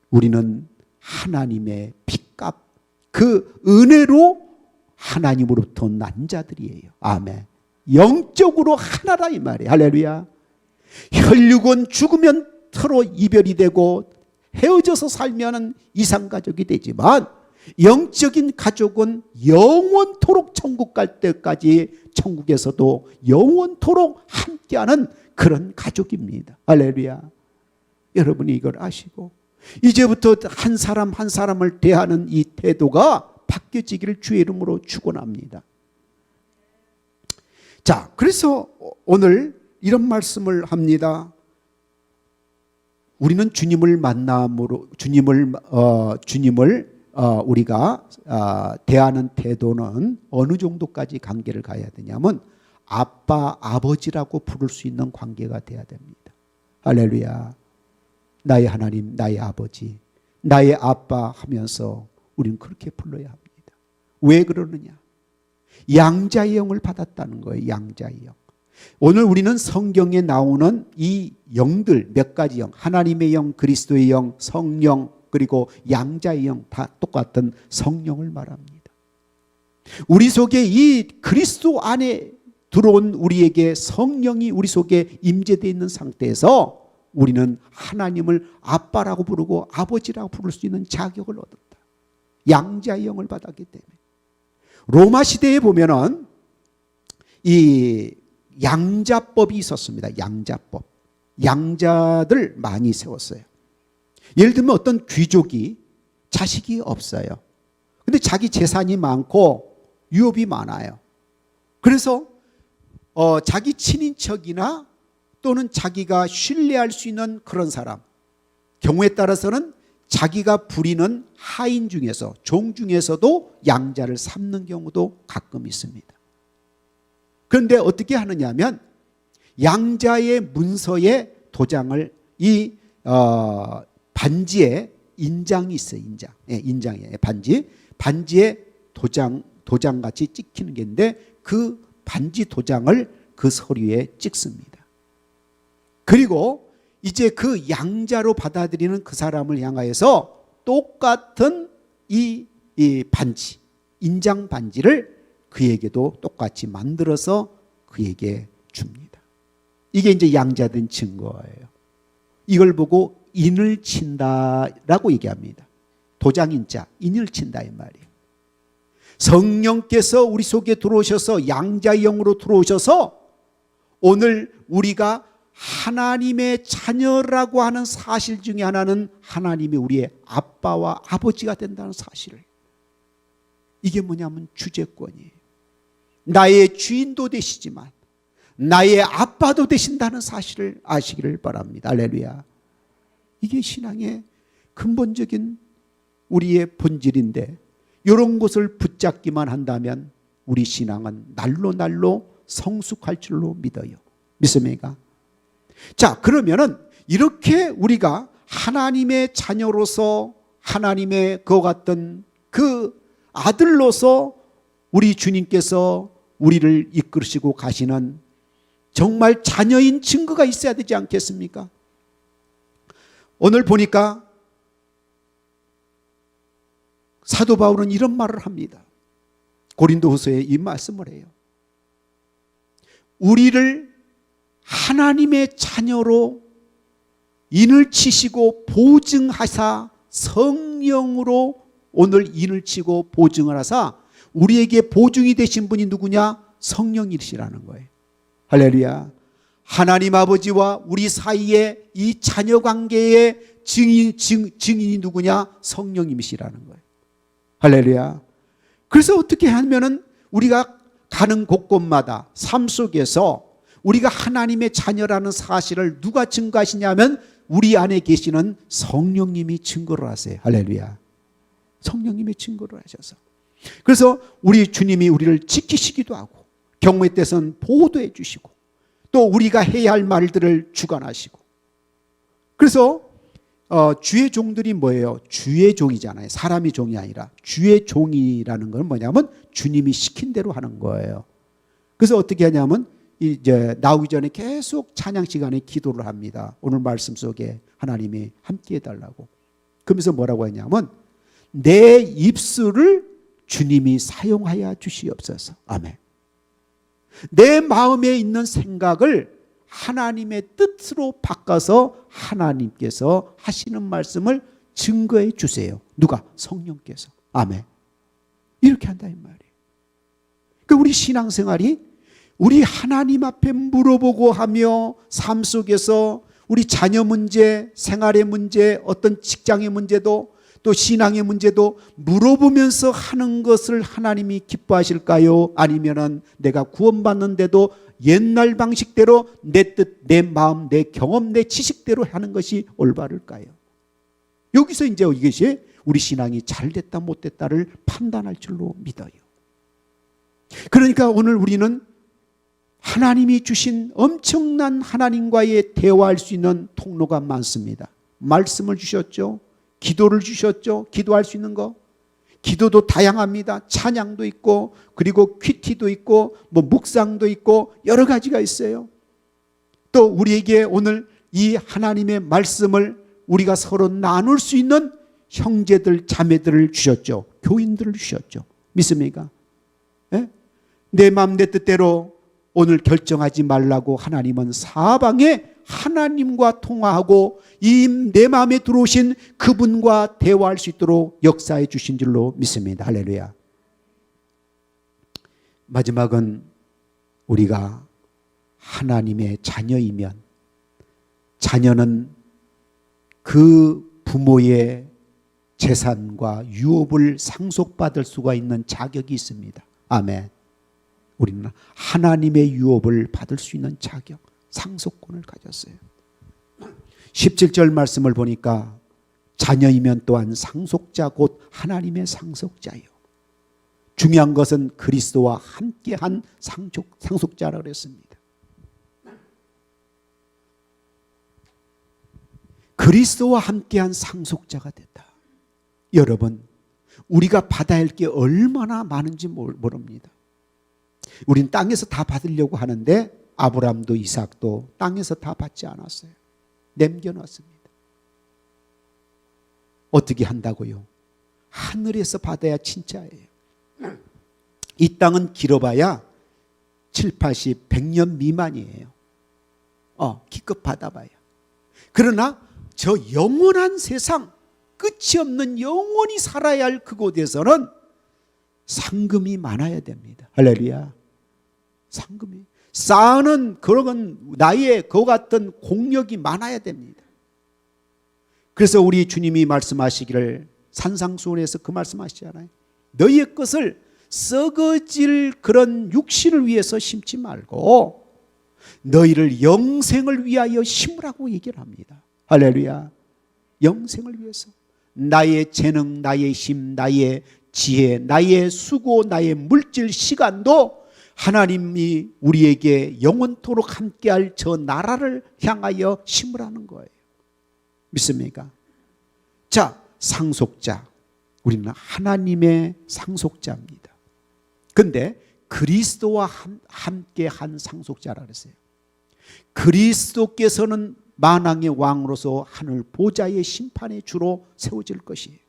우리는 하나님의 핏값, 그 은혜로 하나님으로부터 난 자들이에요. 아멘. 영적으로 하나다 이 말이에요. 할렐루야. 혈육은 죽으면 서로 이별이 되고 헤어져서 살면 이상가족이 되지만 영적인 가족은 영원토록 천국 갈 때까지 천국에서도 영원토록 함께하는 그런 가족입니다. 할렐루야. 여러분이 이걸 아시고 이제부터 한 사람 한 사람을 대하는 이 태도가 바뀌어지기를 주의 이름으로 축원합니다. 자, 그래서 오늘 이런 말씀을 합니다. 우리는 주님을 만남으로 주님을 우리가 대하는 태도는 어느 정도까지 관계를 가야 되냐면 아빠, 아버지라고 부를 수 있는 관계가 돼야 됩니다. 할렐루야. 나의 하나님, 나의 아버지, 나의 아빠 하면서 우리는 그렇게 불러야 합니다. 왜 그러느냐? 양자의 영을 받았다는 거예요. 양자의 영. 오늘 우리는 성경에 나오는 이 영들 몇 가지 영, 하나님의 영, 그리스도의 영, 성령, 그리고 양자의 영, 다 똑같은 성령을 말합니다. 우리 속에 이 그리스도 안에 들어온 우리에게 성령이 우리 속에 임재되어 있는 상태에서 우리는 하나님을 아빠라고 부르고 아버지라고 부를 수 있는 자격을 얻었다. 양자의 영을 받았기 때문에. 로마 시대에 보면은 이 양자법이 있었습니다. 양자법. 양자들 많이 세웠어요. 예를 들면 어떤 귀족이 자식이 없어요. 근데 자기 재산이 많고 유업이 많아요. 그래서 자기 친인척이나 또는 자기가 신뢰할 수 있는 그런 사람, 경우에 따라서는 자기가 부리는 하인 중에서, 종 중에서도 양자를 삼는 경우도 가끔 있습니다. 그런데 어떻게 하느냐면 양자의 문서에 도장을 이 반지에 인장이 있어요. 인장. 예, 인장이에요. 반지에 도장같이 찍히는 게 있는데 그 반지 도장을 그 서류에 찍습니다. 그리고 이제 그 양자로 받아들이는 그 사람을 향하여서 똑같은 이 반지, 인장 반지를 그에게도 똑같이 만들어서 그에게 줍니다. 이게 이제 양자된 증거예요. 이걸 보고 인을 친다라고 얘기합니다. 도장인자, 인을 친다 이 말이에요. 성령께서 우리 속에 들어오셔서 양자의 영으로 들어오셔서 오늘 우리가 하나님의 자녀라고 하는 사실 중에 하나는 하나님이 우리의 아빠와 아버지가 된다는 사실을, 이게 뭐냐면 주재권이에요. 나의 주인도 되시지만 나의 아빠도 되신다는 사실을 아시기를 바랍니다. 할렐루야. 이게 신앙의 근본적인 우리의 본질인데 이런 것을 붙잡기만 한다면 우리 신앙은 날로 성숙할 줄로 믿어요. 믿습니까? 자, 그러면은 이렇게 우리가 하나님의 자녀로서 하나님의 그와 같은 그 아들로서 우리 주님께서 우리를 이끌으시고 가시는 정말 자녀인 증거가 있어야 되지 않겠습니까? 오늘 보니까 사도 바울은 이런 말을 합니다. 고린도후서에 이 말씀을 해요. 우리를 하나님의 자녀로 인을 치시고 보증하사 성령으로 오늘 인을 치고 보증을 하사 우리에게 보증이 되신 분이 누구냐? 성령이시라는 거예요. 할렐루야. 하나님 아버지와 우리 사이에 이 자녀 관계의 증인이 누구냐? 성령님이시라는 거예요. 할렐루야. 그래서 어떻게 하면은 우리가 가는 곳곳마다 삶 속에서 우리가 하나님의 자녀라는 사실을 누가 증거하시냐면 우리 안에 계시는 성령님이 증거를 하세요. 할렐루야. 성령님이 증거를 하셔서. 그래서 우리 주님이 우리를 지키시기도 하고 경우에 따라서는 보호도 해주시고 또 우리가 해야 할 말들을 주관하시고, 그래서 주의 종들이 뭐예요? 주의 종이잖아요. 사람이 종이 아니라 주의 종이라는 건 뭐냐면 주님이 시킨 대로 하는 거예요. 그래서 어떻게 하냐면 이제 나오기 전에 계속 찬양 시간에 기도를 합니다. 오늘 말씀 속에 하나님이 함께 해달라고. 그러면서 뭐라고 했냐면 내 입술을 주님이 사용하여 주시옵소서. 아멘. 내 마음에 있는 생각을 하나님의 뜻으로 바꿔서 하나님께서 하시는 말씀을 증거해 주세요. 누가? 성령께서. 아멘. 이렇게 한다 이 말이에요. 그러니까 우리 신앙생활이 우리 하나님 앞에 물어보고 하며 삶 속에서 우리 자녀 문제, 생활의 문제, 어떤 직장의 문제도 또 신앙의 문제도 물어보면서 하는 것을 하나님이 기뻐하실까요? 아니면은 내가 구원받는데도 옛날 방식대로 내 뜻, 내 마음, 내 경험, 내 지식대로 하는 것이 올바를까요? 여기서 이제 이것이 우리 신앙이 잘 됐다 못 됐다를 판단할 줄로 믿어요. 그러니까 오늘 우리는 하나님이 주신 엄청난 하나님과의 대화할 수 있는 통로가 많습니다. 말씀을 주셨죠. 기도를 주셨죠. 기도할 수 있는 거. 기도도 다양합니다. 찬양도 있고 그리고 퀴티도 있고 뭐 묵상도 있고 여러 가지가 있어요. 또 우리에게 오늘 이 하나님의 말씀을 우리가 서로 나눌 수 있는 형제들 자매들을 주셨죠. 교인들을 주셨죠. 믿습니까? 네? 내 마음 내 뜻대로 오늘 결정하지 말라고 하나님은 사방에 하나님과 통화하고 이 내 마음에 들어오신 그분과 대화할 수 있도록 역사해 주신 줄로 믿습니다. 할렐루야. 마지막은 우리가 하나님의 자녀이면 자녀는 그 부모의 재산과 유업을 상속받을 수가 있는 자격이 있습니다. 아멘. 우리는 하나님의 유업을 받을 수 있는 자격, 상속권을 가졌어요. 17절 말씀을 보니까 자녀이면 또한 상속자 곧 하나님의 상속자요. 중요한 것은 그리스도와 함께한 상속자라고 그랬습니다. 그리스도와 함께한 상속자가 됐다. 여러분, 우리가 받아야 할 게 얼마나 많은지 모릅니다. 우린 땅에서 다 받으려고 하는데 아브라함도 이삭도 땅에서 다 받지 않았어요. 남겨놨습니다. 어떻게 한다고요? 하늘에서 받아야 진짜예요. 이 땅은 길어봐야 7, 80, 100년 미만이에요. 기껏 받아봐야. 그러나 저 영원한 세상, 끝이 없는 영원히 살아야 할 그곳에서는 상금이 많아야 됩니다. 할렐루야. 상금이. 쌓는 그런 나의 그 같은 공력이 많아야 됩니다. 그래서 우리 주님이 말씀하시기를 산상수훈에서 그 말씀하시잖아요. 너희의 것을 썩어질 그런 육신을 위해서 심지 말고 너희를 영생을 위하여 심으라고 얘기를 합니다. 할렐루야. 영생을 위해서. 나의 재능, 나의 힘, 나의 지혜, 나의 수고, 나의 물질, 시간도 하나님이 우리에게 영원토록 함께할 저 나라를 향하여 심으라는 거예요. 믿습니까? 자, 상속자. 우리는 하나님의 상속자입니다. 그런데 그리스도와 함께한 상속자라 그랬어요. 그리스도께서는 만왕의 왕으로서 하늘 보좌의 심판의 주로 세워질 것이에요.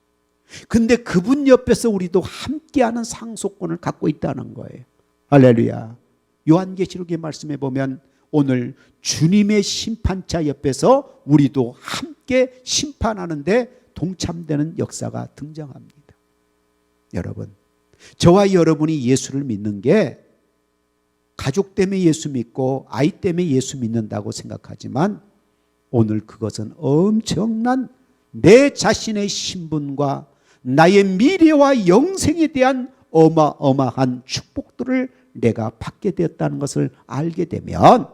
근데 그분 옆에서 우리도 함께하는 상속권을 갖고 있다는 거예요. 할렐루야. 요한계시록의 말씀에 보면 오늘 주님의 심판자 옆에서 우리도 함께 심판하는데 동참되는 역사가 등장합니다. 여러분, 저와 여러분이 예수를 믿는 게 가족 때문에 예수 믿고 아이 때문에 예수 믿는다고 생각하지만 오늘 그것은 엄청난 내 자신의 신분과 나의 미래와 영생에 대한 어마어마한 축복들을 내가 받게 되었다는 것을 알게 되면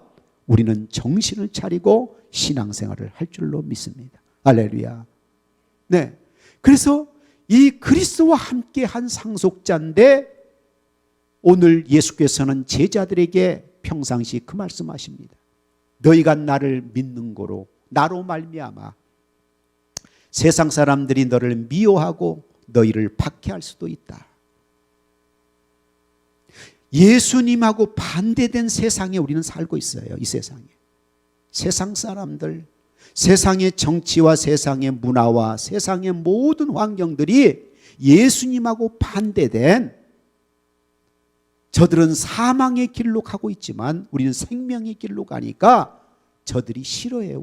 우리는 정신을 차리고 신앙생활을 할 줄로 믿습니다. 할렐루야. 네. 그래서 이 그리스도와 함께한 상속자인데 오늘 예수께서는 제자들에게 평상시 그 말씀하십니다. 너희가 나를 믿는 거로 나로 말미암아 세상 사람들이 너를 미워하고 너희를 박해할 수도 있다. 예수님하고 반대된 세상에 우리는 살고 있어요. 이 세상에. 세상 사람들, 세상의 정치와 세상의 문화와 세상의 모든 환경들이 예수님하고 반대된, 저들은 사망의 길로 가고 있지만 우리는 생명의 길로 가니까 저들이 싫어해요.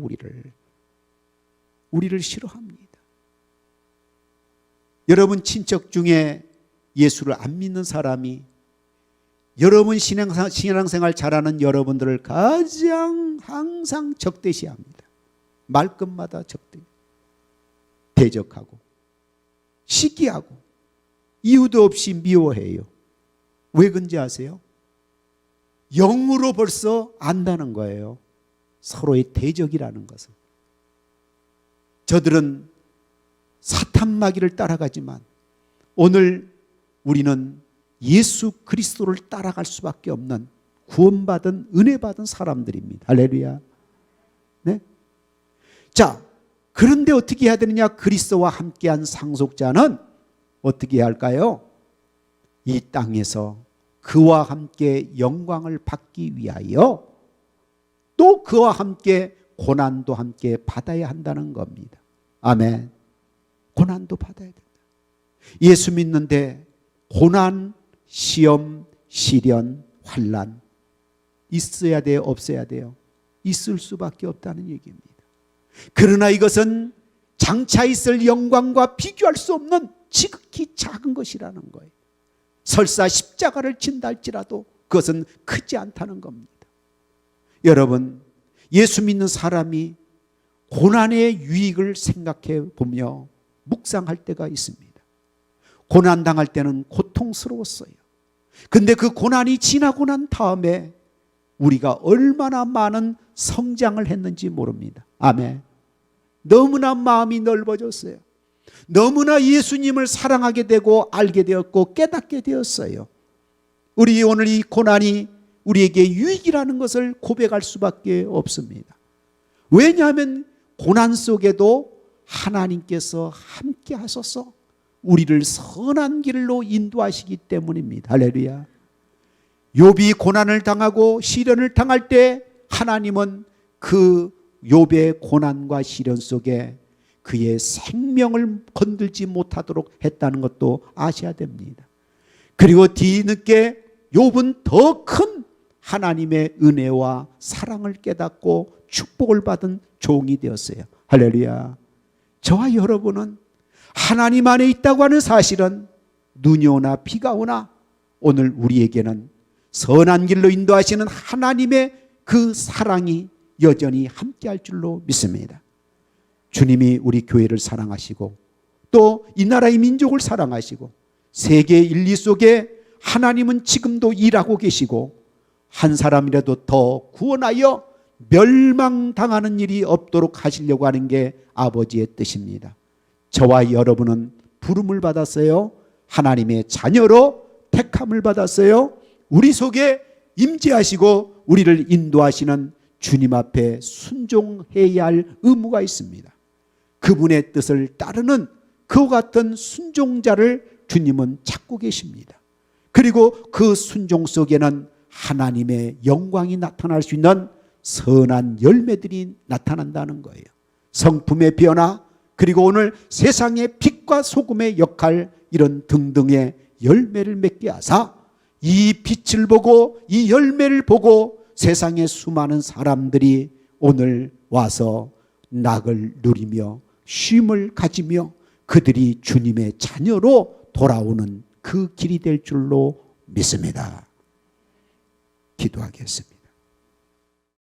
우리를 싫어합니다. 여러분 친척 중에 예수를 안 믿는 사람이 여러분 신앙생활 잘하는 여러분들을 가장 항상 적대시합니다. 말끝마다 대적하고 시기하고 이유도 없이 미워해요. 왜 그런지 아세요? 영으로 벌써 안다는 거예요. 서로의 대적이라는 것을. 저들은 사탄마귀를 따라가지만 오늘 우리는 예수 그리스도를 따라갈 수밖에 없는 구원받은 은혜받은 사람들입니다. 할렐루야. 네? 자, 그런데 어떻게 해야 되느냐? 그리스도와 함께한 상속자는 어떻게 해야 할까요? 이 땅에서 그와 함께 영광을 받기 위하여 또 그와 함께 고난도 함께 받아야 한다는 겁니다. 아멘. 고난도 받아야 된다. 예수 믿는데 고난, 시험, 시련, 환난 있어야 돼요? 없어야 돼요? 있을 수밖에 없다는 얘기입니다. 그러나 이것은 장차 있을 영광과 비교할 수 없는 지극히 작은 것이라는 거예요. 설사 십자가를 진다 할지라도 그것은 크지 않다는 겁니다. 여러분, 예수 믿는 사람이 고난의 유익을 생각해 보며 묵상할 때가 있습니다. 고난 당할 때는 고통스러웠어요. 근데 그 고난이 지나고 난 다음에 우리가 얼마나 많은 성장을 했는지 모릅니다. 아멘. 너무나 마음이 넓어졌어요. 너무나 예수님을 사랑하게 되고 알게 되었고 깨닫게 되었어요. 우리 오늘 이 고난이 우리에게 유익이라는 것을 고백할 수밖에 없습니다. 왜냐하면 고난 속에도 하나님께서 함께 하셔서 우리를 선한 길로 인도하시기 때문입니다. 할렐루야. 욥이 고난을 당하고 시련을 당할 때 하나님은 그 욥의 고난과 시련 속에 그의 생명을 건들지 못하도록 했다는 것도 아셔야 됩니다. 그리고 뒤늦게 욥은 더 큰 하나님의 은혜와 사랑을 깨닫고 축복을 받은 종이 되었어요. 할렐루야. 저와 여러분은 하나님 안에 있다고 하는 사실은 눈이 오나 비가 오나 오늘 우리에게는 선한 길로 인도하시는 하나님의 그 사랑이 여전히 함께할 줄로 믿습니다. 주님이 우리 교회를 사랑하시고 또 이 나라의 민족을 사랑하시고 세계 인류 속에 하나님은 지금도 일하고 계시고 한 사람이라도 더 구원하여 멸망당하는 일이 없도록 하시려고 하는 게 아버지의 뜻입니다. 저와 여러분은 부름을 받았어요. 하나님의 자녀로 택함을 받았어요. 우리 속에 임재하시고 우리를 인도하시는 주님 앞에 순종해야 할 의무가 있습니다. 그분의 뜻을 따르는 그와 같은 순종자를 주님은 찾고 계십니다. 그리고 그 순종 속에는 하나님의 영광이 나타날 수 있는 선한 열매들이 나타난다는 거예요. 성품의 변화, 그리고 오늘 세상의 빛과 소금의 역할, 이런 등등의 열매를 맺게 하사 이 빛을 보고 이 열매를 보고 세상의 수많은 사람들이 오늘 와서 낙을 누리며 쉼을 가지며 그들이 주님의 자녀로 돌아오는 그 길이 될 줄로 믿습니다. 기도하겠습니다.